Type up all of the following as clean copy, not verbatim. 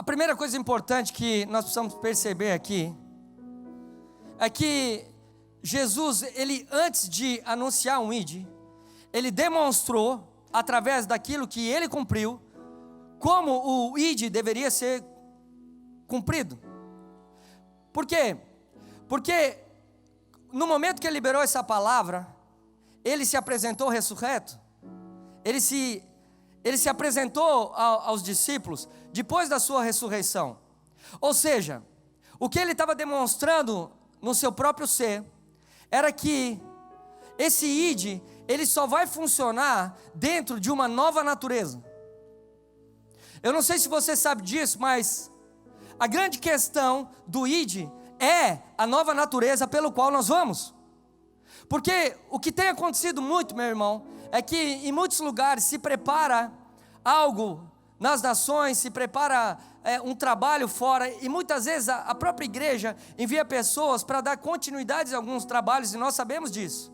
A primeira coisa importante que nós precisamos perceber aqui é que Jesus, ele antes de anunciar um id, ele demonstrou, através daquilo que ele cumpriu, como o id deveria ser cumprido. Por quê? Porque no momento que ele liberou essa palavra, ele se apresentou ressurreto, ele se apresentou aos discípulos depois da sua ressurreição. Ou seja, o que ele estava demonstrando no seu próprio ser era que esse id, ele só vai funcionar dentro de uma nova natureza. Eu não sei se você sabe disso, mas a grande questão do id é a nova natureza pelo qual nós vamos. Porque o que tem acontecido muito, meu irmão, é que em muitos lugares se prepara algo nas nações, se prepara um trabalho fora, e muitas vezes a própria igreja envia pessoas para dar continuidade a alguns trabalhos, e nós sabemos disso.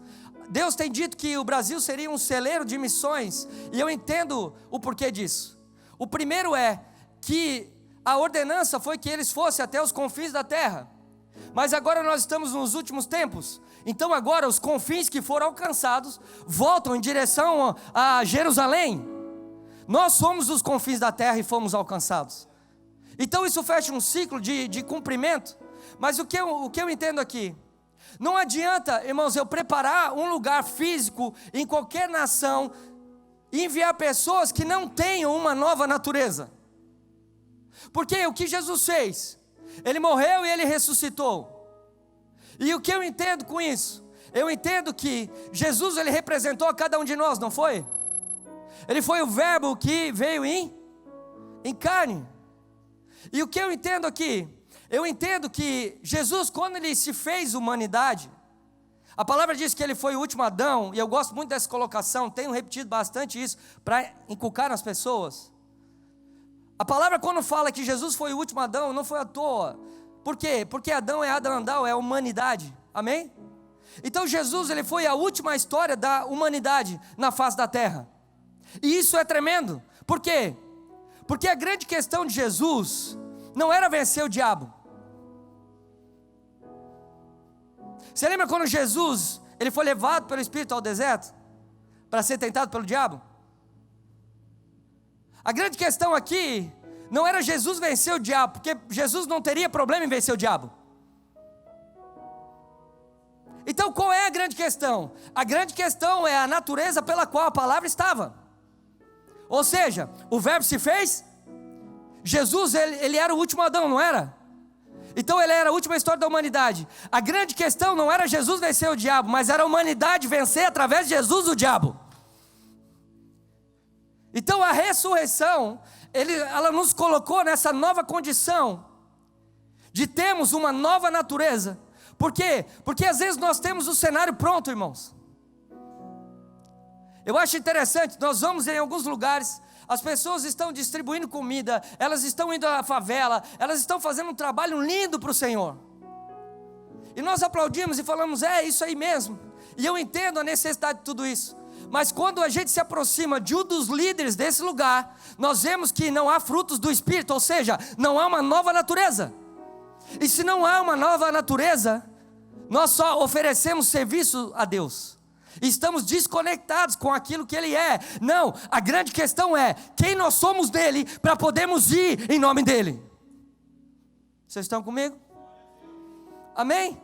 Deus tem dito que o Brasil seria um celeiro de missões, e eu entendo o porquê disso. O primeiro é que a ordenança foi que eles fossem até os confins da terra, mas agora nós estamos nos últimos tempos. Então agora os confins que foram alcançados voltam em direção a Jerusalém. Nós somos os confins da terra e fomos alcançados. Então isso fecha um ciclo de cumprimento. Mas o que eu entendo aqui, não adianta, irmãos, eu preparar um lugar físico em qualquer nação e enviar pessoas que não tenham uma nova natureza. Porque o que Jesus fez? Ele morreu e ele ressuscitou. E o que eu entendo com isso? Eu entendo que Jesus, ele representou a cada um de nós, não foi? Ele foi o verbo que veio em carne. E o que eu entendo aqui? Eu entendo que Jesus, quando ele se fez humanidade, a palavra diz que ele foi o último Adão, e eu gosto muito dessa colocação, tenho repetido bastante isso para inculcar nas pessoas. A palavra quando fala que Jesus foi o último Adão, não foi à toa. Por quê? Porque Adão é Adão, é a humanidade, amém? Então Jesus, ele foi a última história da humanidade na face da terra. E isso é tremendo. Por quê? Porque a grande questão de Jesus não era vencer o diabo. Você lembra quando Jesus, ele foi levado pelo Espírito ao deserto para ser tentado pelo diabo? A grande questão aqui não era Jesus vencer o diabo, porque Jesus não teria problema em vencer o diabo. Então qual é a grande questão? A grande questão é a natureza pela qual a palavra estava. Ou seja, o verbo se fez. Jesus, ele era o último Adão, não era? Então ele era a última história da humanidade. A grande questão não era Jesus vencer o diabo, mas era a humanidade vencer através de Jesus o diabo. Então a ressurreição, ela nos colocou nessa nova condição de termos uma nova natureza. Por quê? Porque às vezes nós temos o cenário pronto, irmãos. Eu acho interessante, nós vamos em alguns lugares, as pessoas estão distribuindo comida, elas estão indo à favela, elas estão fazendo um trabalho lindo para o Senhor. E nós aplaudimos e falamos, é isso aí mesmo. E eu entendo a necessidade de tudo isso. Mas quando a gente se aproxima de um dos líderes desse lugar, nós vemos que não há frutos do Espírito, ou seja, não há uma nova natureza. E se não há uma nova natureza, nós só oferecemos serviço a Deus. Estamos desconectados com aquilo que Ele é. Não, a grande questão é quem nós somos dEle para podermos ir em nome dEle. Vocês estão comigo? Amém?